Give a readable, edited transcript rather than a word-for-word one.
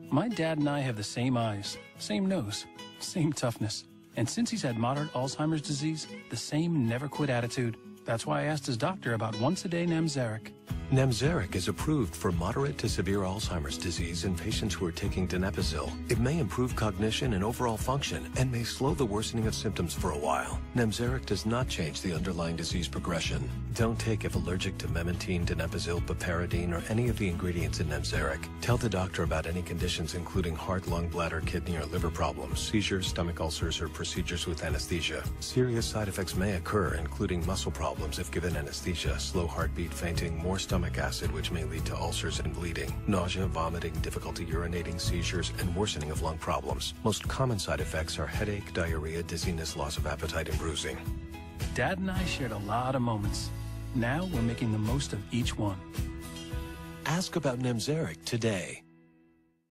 My dad and I have the same eyes, same nose, same toughness. And since he's had moderate Alzheimer's disease, the same never-quit attitude. That's why I asked his doctor about once-a-day Namzaric. Namzaric is approved for moderate to severe Alzheimer's disease in patients who are taking donepezil. It may improve cognition and overall function and may slow the worsening of symptoms for a while. Namzaric does not change the underlying disease progression. Don't take if allergic to memantine, donepezil, piperidine, or any of the ingredients in Namzaric. Tell the doctor about any conditions including heart, lung, bladder, kidney, or liver problems, seizures, stomach ulcers, or procedures with anesthesia. Serious side effects may occur, including muscle problems if given anesthesia, slow heartbeat, fainting, more stomach acid, which may lead to ulcers and bleeding, nausea, vomiting, difficulty urinating, seizures, and worsening of lung problems. Most common side effects are headache, diarrhea, dizziness, loss of appetite, and bruising. Dad and I shared a lot of moments. Now we're making the most of each one. Ask about Namzaric today.